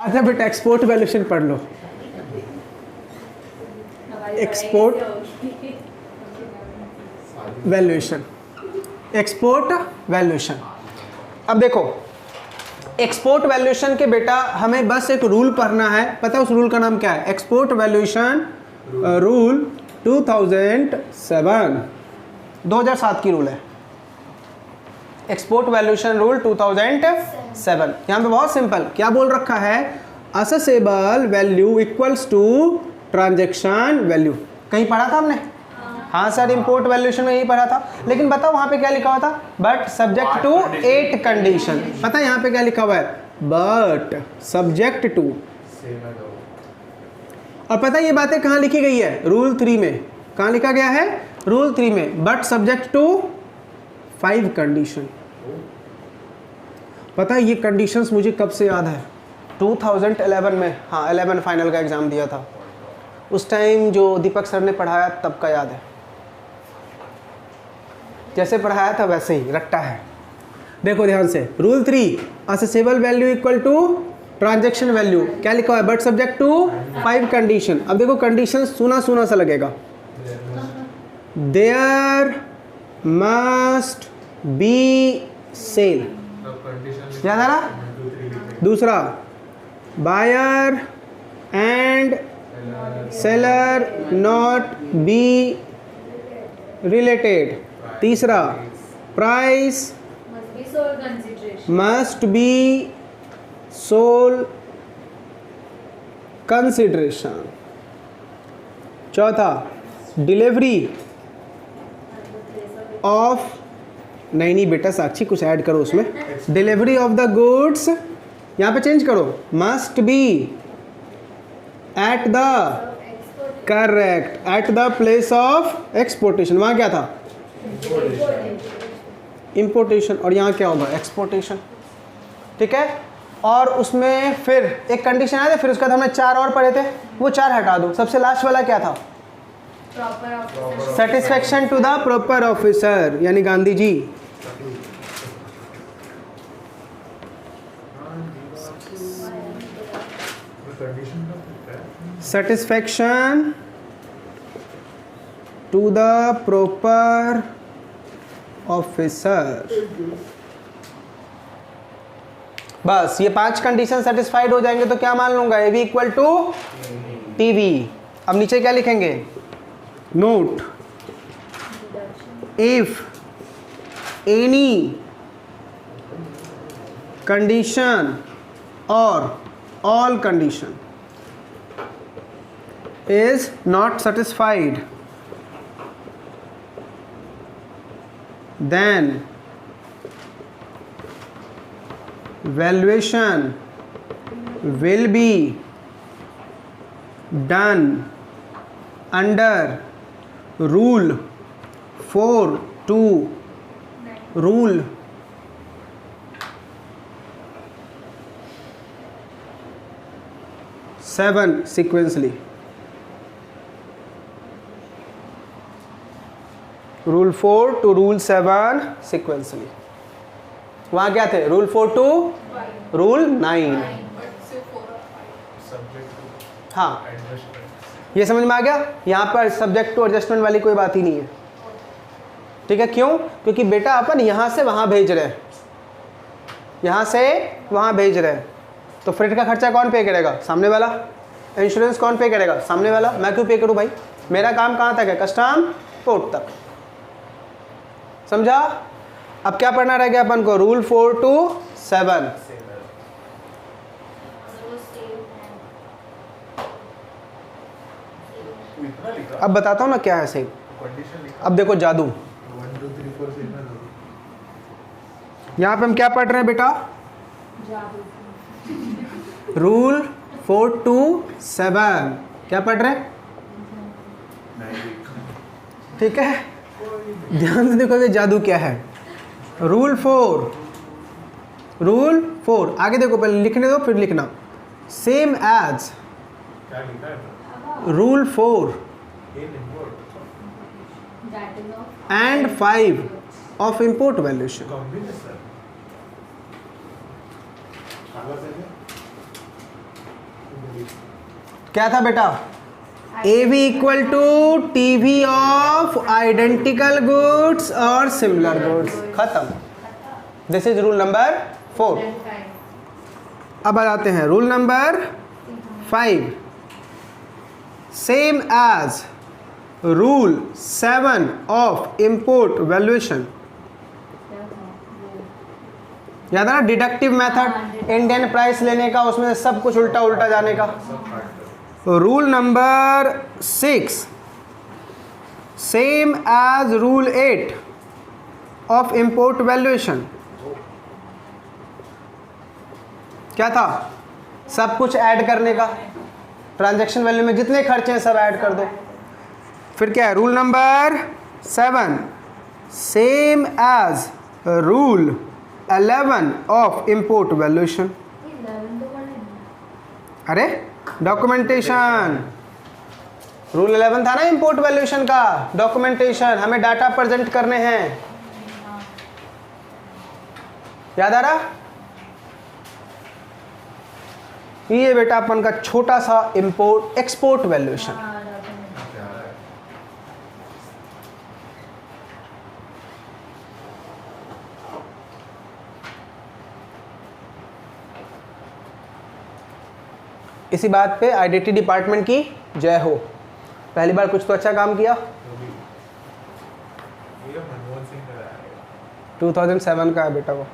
अच्छा बेटा export valuation पढ़ लो। Export valuation, export valuation. अब देखो एक्सपोर्ट वैल्यूएशन के बेटा हमें बस एक रूल पढ़ना है, पता है उस रूल का नाम क्या है? एक्सपोर्ट वैल्यूएशन रूल 2007 की रूल है। Export valuation rule 2007। यहाँ पे बहुत सिंपल क्या बोल रखा है? Assessable value equals to transaction value. कहीं पढ़ा था हमने? हाँ सर, इंपोर्ट वैल्यूएशन में यही पढ़ा था। लेकिन बताओ वहाँ पे क्या लिखा हुआ था? But subject to 8 condition. पता है यहाँ पे क्या लिखा हुआ है? But subject to. और पता है ये बातें कहाँ लिखी गई है? रूल 3 में। कहाँ लिखा गया है? रूल 3 में। But subject to 5 condition. पता है ये कंडीशंस मुझे कब से याद है? 2011 में, हाँ 11 फाइनल का एग्ज़ाम दिया था उस टाइम, जो दीपक सर ने पढ़ाया तब का याद है। जैसे पढ़ाया था वैसे ही रट्टा है। देखो ध्यान से, rule 3 assessable value equal to transaction value. क्या लिखा हुआ है? But subject to 5 condition. अब देखो कंडीशन सुना सुना सा लगेगा। देयर मस्ट बी सेल, याद आ रहा? दूसरा buyer and seller not be related. तीसरा price must be sole consideration. चौथा डिलीवरी ऑफ, नहीं बेटा साक्षी कुछ ऐड करो उसमें, डिलीवरी ऑफ द गुड्स, यहाँ पे चेंज करो, must be at the correct at the place of exportation. वहाँ क्या था? इंपोर्टेशन। और यहाँ क्या होगा? एक्सपोर्टेशन। ठीक है। और उसमें फिर एक कंडीशन आया था, फिर उसके बाद हमने 4 और पढ़े थे, वो 4 हटा दो। सबसे लास्ट वाला क्या था? Satisfaction to the proper officer, यानी Gandhi ji. Satisfaction to the proper officer. बस ये 5 कंडीशन सेटिस्फाइड हो जाएंगे तो क्या मान लूंगा? A V equal to T V. अब नीचे क्या लिखेंगे? नोट इफ एनी कंडीशन और all condition is not satisfied, then valuation will be done under rule 4 to rule 7 sequentially। Rule 4 to rule 7 sequentially. वहाँ क्या थे? Rule 4 to rule 9। हाँ ये समझ में आ गया? यहाँ पर सब्जेक्ट टू एडजस्टमेंट वाली कोई बात ही नहीं है। ठीक है। क्यों? क्योंकि बेटा अपन यहाँ से वहाँ भेज रहे हैं, यहाँ से वहाँ भेज रहे हैं, तो फ्रेट का खर्चा कौन पे करेगा? सामने वाला। इंश्योरेंस कौन पे करेगा? सामने वाला। मैं क्यों पे करूँ भाई? मेरा काम कहाँ तक है? कस्टम पोर्ट तक। समझा? अब क्या पढ़ना रह गया अपन को? Rule 4 to 7। अब बताता हूँ ना क्या है सही। अब देखो जादू, यहाँ पे हम क्या पढ़ रहे हैं बेटा? रूल 4 टू 7 क्या पढ़ रहे हैं? ठीक है। ध्यान से देखो ये जादू क्या है। रूल 4 आगे देखो, पहले लिखने दो फिर लिखना। Same as rule 4 and 5 of import valuation. क्या था बेटा? A V equal to T V of identical goods और सिमिलर गुड्स। खत्म। This is rule number 4। अब आ जाते हैं rule number 5। Same as rule 7 of import valuation. याद है ना, डिडक्टिव मेथड, इंडियन प्राइस लेने का, उसमें सब कुछ उल्टा उल्टा जाने का। Rule number 6 same as rule 8 of import valuation. क्या था? सब कुछ ऐड करने का, ट्रांजैक्शन वैल्यू में जितने खर्चे हैं सब ऐड कर दो। फिर क्या है? Rule number 7 same as rule 11 of import valuation. अरे डॉक्यूमेंटेशन, रूल 11 था ना इंपोर्ट वैल्यूएशन का, डॉक्यूमेंटेशन, हमें डाटा प्रेजेंट करने हैं। याद आ रहा? ये बेटा अपन का छोटा सा इंपोर्ट एक्सपोर्ट वैल्यूएशन। इसी बात पे आईडीटी डिपार्टमेंट की जय हो। पहली बार कुछ तो अच्छा काम किया। 2007 का है बेटा वो।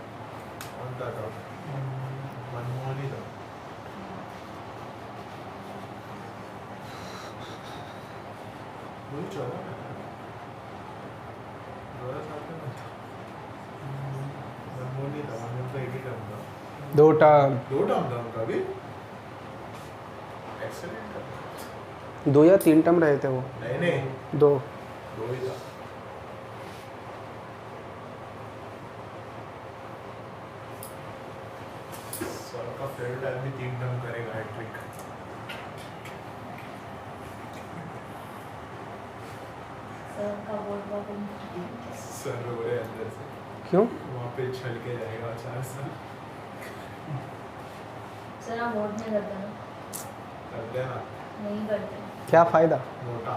दो टर्म दो या 3 टर्म रहे थे वो। नहीं दो ही था। सर का फेवरेट आदमी 3 टर्म करेगा हैट्रिक। सर का बोल सर रो रहे अंदर से। क्यों? वहाँ पे छल के जाएगा 4 साल। सर आप वोट नहीं करते ना? करते ना। नहीं करते। क्या फायदा? मोटा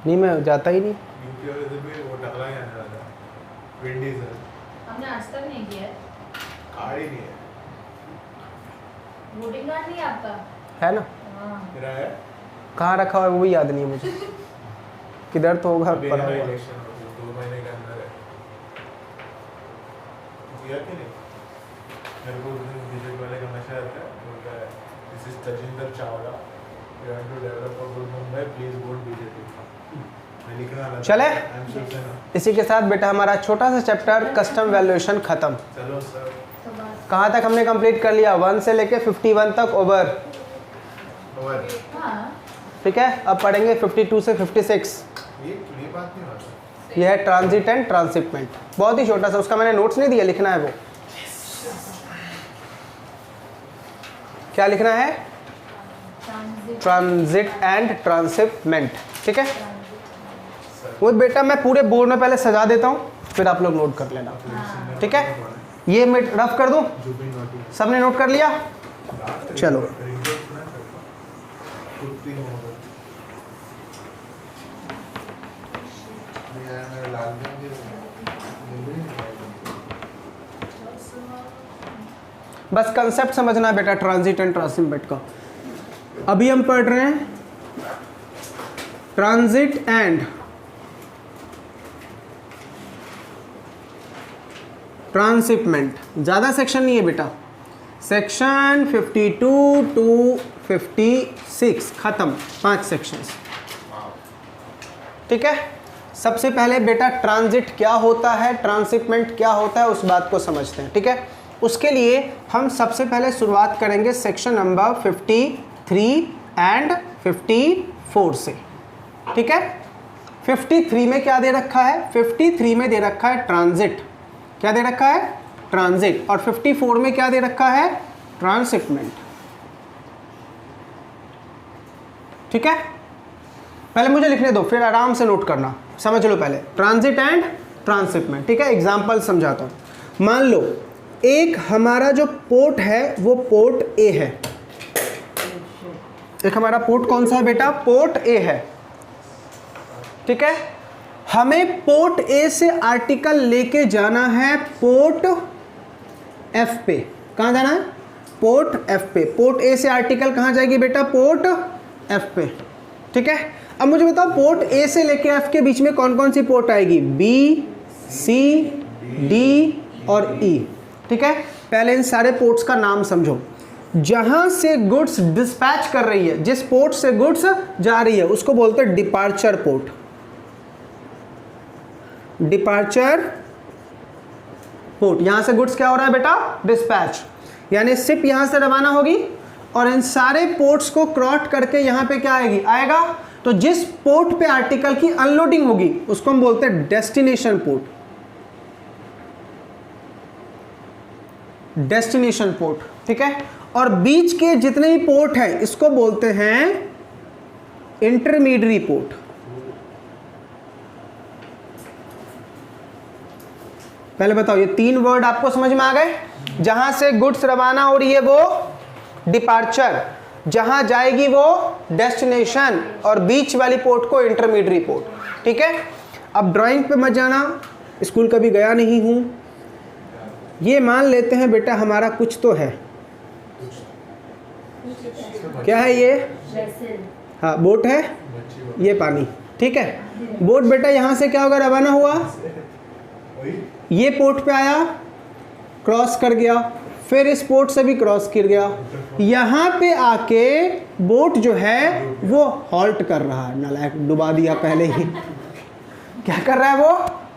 नहीं, मैं जाता ही नहीं। यूपी वाले से भी वो टकला ही आने वाला है। विंडी सर हमने आज तक नहीं किया। कार्ड ही नहीं है। वोटिंग कार्ड नहीं है आपका? है ना। हाँ मेरा है। कहाँ रखा हुआ है वो भी याद नहीं है मुझे। किधर तो होगा पड़ा हुआ। इलेक्शन 2 महीने के अंदर है। किया कि नहीं? मेरे को बीजेपी वाले का मैसेज आता है, बोलता है this is Tajinder Chawla, we want to develop a good Mumbai, please vote BJP. मैं लिखना चले। इसी के साथ बेटा हमारा छोटा सा चैप्टर कस्टम वैल्यूएशन खत्म। चलो सर कहाँ तक हमने कंप्लीट कर लिया? 1 से लेके 51 तक ओवर। ठीक है, अब पढ़ेंगे 52 से 56। ये बात नहीं होता। यह है ट्रांजिट एंड ट्रांसशिपमेंट, बहुत ही छोटा सा, उसका मैंने नोट्स नहीं दिया, लिखना है वो। क्या लिखना है? Transit and transshipment. ठीक है, वो बेटा मैं पूरे बोर्ड में पहले सजा देता हूँ, फिर आप लोग नोट कर लेना। ठीक है, ये मैं रफ कर दूँ, सबने नोट कर लिया? चलो बस कंसेप्ट समझना है बेटा ट्रांजिट एंड ट्रांसशिपमेंट का। अभी हम पढ़ रहे हैं ट्रांजिट एंड ट्रांसशिपमेंट। ज़्यादा सेक्शन नहीं है बेटा, सेक्शन 52 टू 56 खत्म, 5 सेक्शंस। ठीक है, सबसे पहले बेटा ट्रांजिट क्या होता है, ट्रांसशिपमेंट क्या होता है, उस बात को समझते हैं। ठीक है, उसके लिए हम सबसे पहले शुरुआत करेंगे सेक्शन नंबर 53 एंड 54 से। ठीक है, 53 में क्या दे रखा है? 53 में दे रखा है ट्रांजिट। क्या दे रखा है? ट्रांजिट। और 54 में क्या दे रखा है? ट्रांसशिपमेंट। ठीक है, पहले मुझे लिखने दो, फिर आराम से नोट करना। समझ लो पहले ट्रांजिट एंड ट्रांसशिपमेंट। ठीक है, एग्जांपल समझाता हूं। मान लो एक हमारा जो पोर्ट है वो पोर्ट ए है। एक हमारा पोर्ट कौन सा है बेटा, पोर्ट ए है, ठीक है। हमें पोर्ट ए से आर्टिकल लेके जाना है पोर्ट एफ पे। कहाँ जाना है, पोर्ट एफ पे। पोर्ट ए से आर्टिकल कहाँ जाएगी बेटा, पोर्ट एफ पे, ठीक है। अब मुझे बताओ पोर्ट ए से लेके एफ के बीच में कौन कौन सी पोर्ट आएगी, बी, सी, डी और ई, ठीक है। पहले इन सारे पोर्ट्स का नाम समझो। जहां से गुड्स डिस्पैच कर रही है, जिस पोर्ट से गुड्स जा रही है उसको बोलते हैं डिपार्चर पोर्ट। डिपार्चर पोर्ट, यहां से गुड्स क्या हो रहा है बेटा, डिस्पैच, यानी शिप यहां से रवाना होगी और इन सारे पोर्ट्स को क्रॉस करके यहां पे क्या आएगी, आएगा। तो जिस पोर्ट पे आर्टिकल की अनलोडिंग होगी उसको हम बोलते हैं डेस्टिनेशन पोर्ट। डेस्टिनेशन पोर्ट, ठीक है। और बीच के जितने भी पोर्ट हैं इसको बोलते हैं इंटरमीडिएट पोर्ट। पहले बताओ ये तीन वर्ड आपको समझ में आ गए। जहां से गुड्स रवाना हो रही है वो डिपार्चर, जहां जाएगी वो डेस्टिनेशन, और बीच वाली पोर्ट को इंटरमीडिएट पोर्ट, ठीक है। अब ड्राइंग पे मत जाना, स्कूल कभी गया नहीं हूं। ये मान लेते हैं बेटा हमारा कुछ तो है, क्या है ये, हाँ बोट है, ये पानी, ठीक है। बोट बेटा यहां से क्या होगा, रवाना हुआ, ये पोर्ट पे आया, क्रॉस कर गया, फिर इस पोर्ट से भी क्रॉस कर गया, यहाँ पे आके बोट जो है वो हॉल्ट कर रहा है। नालायक, डुबा दिया पहले ही। क्या कर रहा है वो,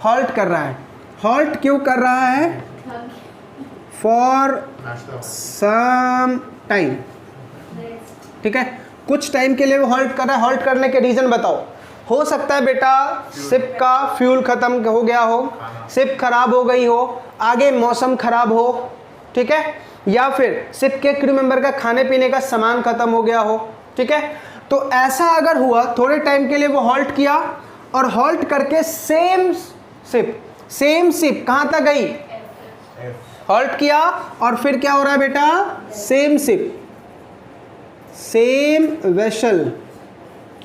हॉल्ट कर रहा है। हॉल्ट क्यों कर रहा है, फॉर सम टाइम, ठीक है। कुछ टाइम के लिए वो हॉल्ट कर रहा है। हॉल्ट करने के रीजन बताओ। हो सकता है बेटा शिप का फ्यूल खत्म हो गया हो, शिप खराब हो गई हो, आगे मौसम खराब हो, ठीक है, या फिर शिप के क्रू मेंबर का खाने पीने का सामान खत्म हो गया हो, ठीक है। तो ऐसा अगर हुआ, थोड़े टाइम के लिए वो हॉल्ट किया और हॉल्ट करके सेम शिप कहां तक गई, हॉल्ट किया, और फिर क्या हो रहा है बेटा, सेम शिप, सेम वेसल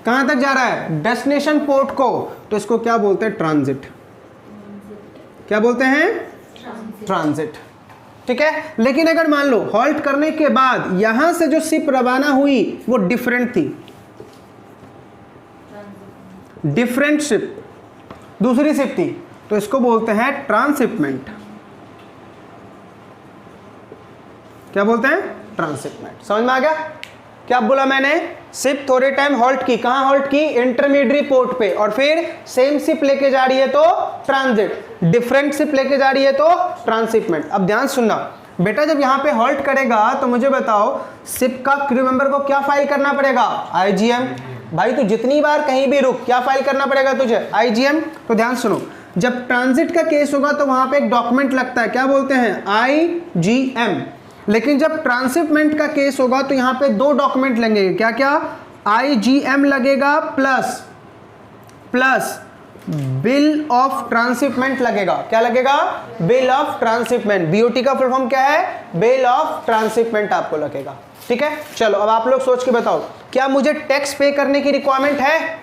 कहां तक जा रहा है, डेस्टिनेशन पोर्ट को। तो इसको क्या बोलते हैं, ट्रांजिट। क्या बोलते हैं, ट्रांजिट, ठीक है। लेकिन अगर मान लो हॉल्ट करने के बाद यहां से जो शिप रवाना हुई वो डिफरेंट थी, डिफरेंट शिप, दूसरी शिप थी, तो इसको बोलते हैं ट्रांसशिपमेंट। क्या बोलते हैं, ट्रांसशिपमेंट। समझ में आ गया क्या बोला मैंने। शिप थोड़े टाइम हॉल्ट की, कहां हॉल्ट की, इंटरमीडिएट पोर्ट पे, और फिर सेम शिप लेके जा रही है तो ट्रांजिट, डिफरेंट शिप लेके जा रही है तो ट्रांसशिपमेंट। अब ध्यान सुनना बेटा, जब यहां पे हॉल्ट करेगा तो मुझे बताओ शिप का क्रू मेंबर को क्या फाइल करना पड़ेगा, आईजीएम। भाई तू जितनी बार कहीं भी रुक, क्या फाइल करना पड़ेगा तुझे, आईजीएम। तो ध्यान सुनो, जब ट्रांजिट का केस होगा तो वहां पे एक डॉक्यूमेंट लगता है, क्या बोलते हैं, आईजीएम। लेकिन जब ट्रांसशिपमेंट का केस होगा तो यहां पे दो डॉक्यूमेंट लगेंगे, क्या क्या, आईजीएम लगेगा प्लस बिल ऑफ ट्रांसशिपमेंट लगेगा। क्या लगेगा, बिल ऑफ ट्रांसशिपमेंट। बीओटी का फुल फॉर्म क्या है, बिल ऑफ ट्रांसशिपमेंट आपको लगेगा, ठीक है। चलो अब आप लोग सोच के बताओ, क्या मुझे टैक्स पे करने की रिक्वायरमेंट है,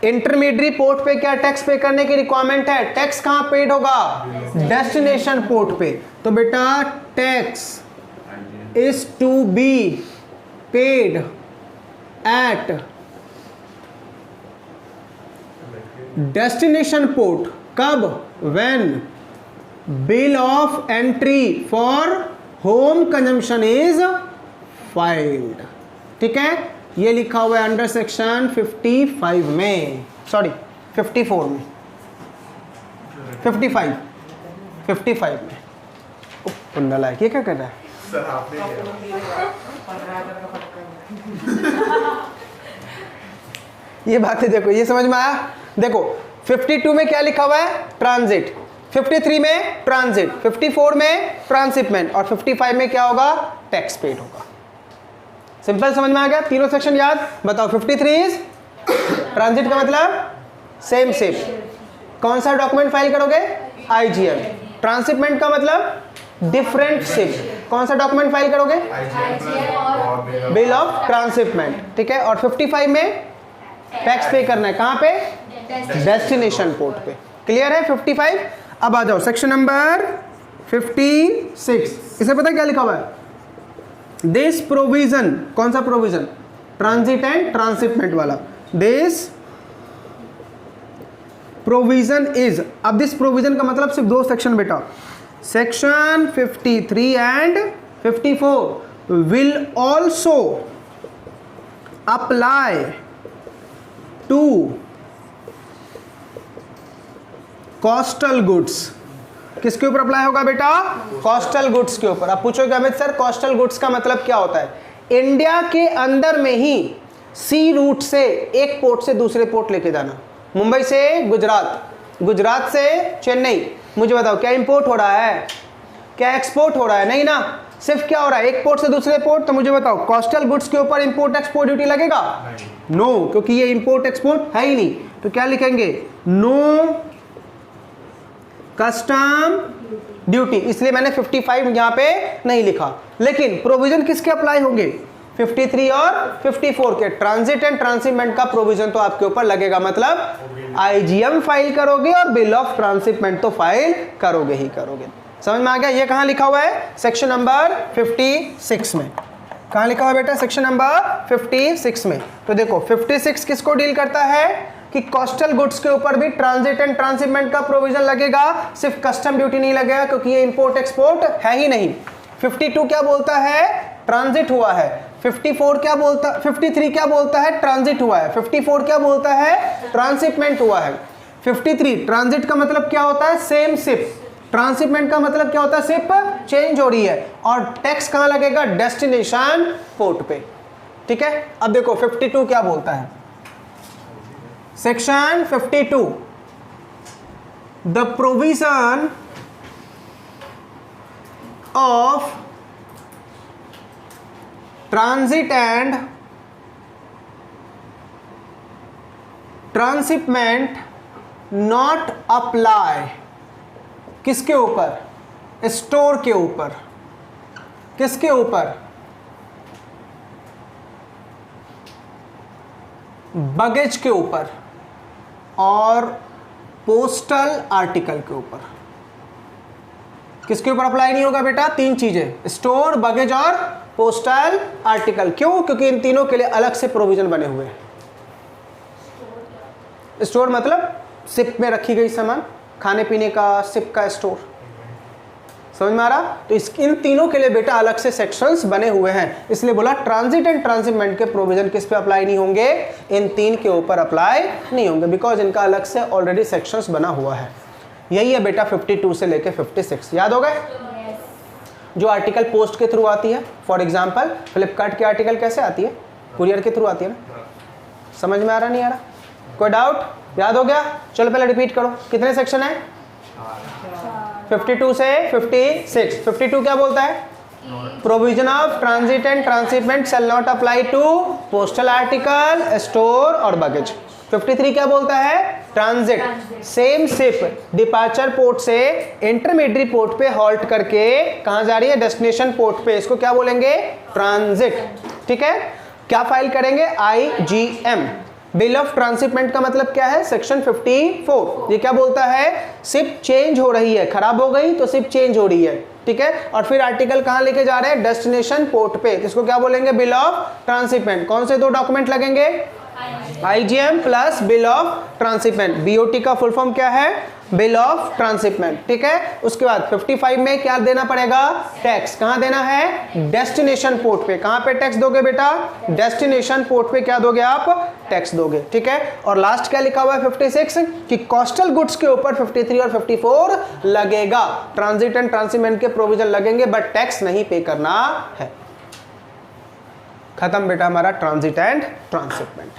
इंटरमीडिएट पोर्ट पे क्या टैक्स पे करने की रिक्वायरमेंट है। टैक्स कहां पेड होगा, डेस्टिनेशन पोर्ट पे। तो बेटा tax is to be paid at destination port, कब, when bill of entry for home consumption is filed, ठीक है। ये लिखा हुआ है अंडर सेक्शन 55 में, सॉरी 54 में, 55 में। पुन्ना लायक, ये क्या कर रहा है सर, आपने ये बातें देखो, ये समझ में आया। देखो 52 में क्या लिखा हुआ है, ट्रांजिट, 53 में ट्रांजिट, 54 में ट्रांसशिपमेंट, और 55 में क्या होगा, टैक्स पेड होगा। सिंपल समझ में आ गया, तीनों सेक्शन याद। बताओ 53 इज ट्रांजिट का मतलब सेम शिप, कौन सा डॉक्यूमेंट फाइल करोगे, आईजीएम। ट्रांसशिपमेंट का मतलब डिफरेंट शिप, कौन सा डॉक्यूमेंट फाइल करोगे, बिल ऑफ ट्रांसशिपमेंट, ठीक है। और 55 में टैक्स पे करना है, कहाँ पे? डेस्टिनेशन पोर्ट पे। क्लियर है 55? अब आ जाओ सेक्शन नंबर 56। इसे पता है क्या लिखा हुआ है? दिस प्रोविजन, कौन सा प्रोविजन? ट्रांजिट एंड ट्रांसशिपमेंट वाला। दिस प्रोविजन इज, अब दिस प्रोविजन का मतलब सिर्फ दो सेक्शन बेटा, section 53 and 54 will also apply to coastal goods. किसके ऊपर अप्लाई होगा बेटा? कोस्टल गुड्स के ऊपर। अब पूछोगे अमित सर कोस्टल गुड्स का मतलब क्या होता है? इंडिया के अंदर में ही सी रूट से एक पोर्ट से दूसरे पोर्ट लेके जाना। मुंबई से गुजरात, गुजरात से चेन्नई। मुझे बताओ क्या इंपोर्ट हो रहा है, क्या एक्सपोर्ट हो रहा है? नहीं ना, सिर्फ क्या हो रहा है? एक पोर्ट से दूसरे पोर्ट। तो मुझे बताओ कोस्टल गुड्स के ऊपर इंपोर्ट एक्सपोर्ट ड्यूटी लगेगा? नो, क्योंकि ये इंपोर्ट एक्सपोर्ट है ही नहीं। तो क्या लिखेंगे? No custom duty. इसलिए मैंने 55 यहां पे नहीं लिखा। लेकिन प्रोविजन किसके अप्लाई होंगे? 53 और 54 के। ट्रांजिट एंड ट्रांसशिपमेंट का प्रोविजन तो आपके ऊपर लगेगा, मतलब आईजीएम फाइल करोगे और बिल ऑफ ट्रांसशिपमेंट तो फाइल करोगे ही करोगे। समझ में आ गया? ये कहां लिखा हुआ है? सेक्शन नंबर 56 में। कहां लिखा हुआ है बेटा? सेक्शन नंबर 56 में। तो देखो 56 किसको डील करता है कि कोस्टल गुड्स के ऊपर भी ट्रांजिट एंड ट्रांसशिपमेंट का प्रोविजन लगेगा, सिर्फ कस्टम ड्यूटी नहीं लगेगा क्योंकि ये इंपोर्ट एक्सपोर्ट है ही नहीं। 52 क्या बोलता है? ट्रांजिट हुआ है। 54 क्या बोलता, 53 क्या बोलता है? ट्रांजिट हुआ है। 54 क्या बोलता है? ट्रांसशिपमेंट हुआ है। 53 ट्रांजिट का मतलब क्या होता है? Same ship. ट्रांसशिपमेंट का मतलब क्या होता है? शिप चेंज हो रही है। और टैक्स कहां लगेगा? डेस्टिनेशन पोर्ट पे, ठीक है। अब देखो 52 क्या बोलता है? Section 52, the provision of transit and transshipment not apply किसके ऊपर? स्टोर के ऊपर। किसके ऊपर? बगेज के ऊपर और पोस्टल आर्टिकल के ऊपर। किसके ऊपर अप्लाई नहीं होगा बेटा? तीन चीजें, स्टोर, बगेज और पोस्टल आर्टिकल। क्यों? क्योंकि इन तीनों के लिए अलग से प्रोविजन बने हुए हैं। स्टोर मतलब शिप में रखी गई सामान, खाने पीने का, शिप का स्टोर। समझ में आ रहा? तो इन तीनों के लिए बेटा अलग से सेक्शंस बने हुए हैं। इसलिए बोला ट्रांजिट एंड ट्रांसशिपमेंट के प्रोविजन किस पे अप्लाई नहीं होंगे? इन तीन के ऊपर अप्लाई नहीं होंगे, बिकॉज इनका अलग से ऑलरेडी सेक्शंस बना हुआ है। यही है बेटा 52 से लेके 56। याद हो गए? जो आर्टिकल पोस्ट के थ्रू आती है, फॉर एग्जाम्पल फ्लिपकार्ट की आर्टिकल कैसे आती है? कुरियर के थ्रू आती है ना। समझ में आ रहा नहीं आ रहा? कोई डाउट? याद हो गया? चलो पहले रिपीट करो। कितने सेक्शन है? 52 से 56। 52 क्या बोलता है? Provision of transit and transhipment shall not apply to postal article, store और बगेज। 53 क्या बोलता है? Transit, same ship departure port से इंटरमीडिएट पोर्ट पे हॉल्ट करके कहां जा रही है? डेस्टिनेशन पोर्ट पे। इसको क्या बोलेंगे? ट्रांजिट, ठीक है। क्या फाइल करेंगे? आईजीएम। बिल ऑफ ट्रांसशिपमेंट का मतलब क्या है? सेक्शन 54। ये क्या बोलता है? शिप चेंज हो रही है, खराब हो गई तो शिप चेंज हो रही है, ठीक है। और फिर आर्टिकल कहां लेके जा रहे हैं? डेस्टिनेशन पोर्ट पे। इसको क्या बोलेंगे? Bill of transshipment. कौन से दो डॉक्यूमेंट लगेंगे? IgM plus bill of transshipment. BOT का फुल फॉर्म क्या है? बिल ऑफ ट्रांसशिपमेंट, ठीक है। उसके बाद 55 में क्या देना पड़ेगा? टैक्स। कहां देना है? डेस्टिनेशन पोर्ट पे। कहां पे टैक्स दोगे बेटा? डेस्टिनेशन पोर्ट पे क्या दोगे आप? टैक्स दोगे, ठीक है। और लास्ट क्या लिखा हुआ है 56 कि कोस्टल गुड्स के ऊपर 53 और 54 लगेगा। ट्रांजिट एंड ट्रांसशिपमेंट के प्रोविजन लगेंगे बट टैक्स नहीं पे करना है। खत्म बेटा हमारा ट्रांजिट एंड ट्रांसशिपमेंट।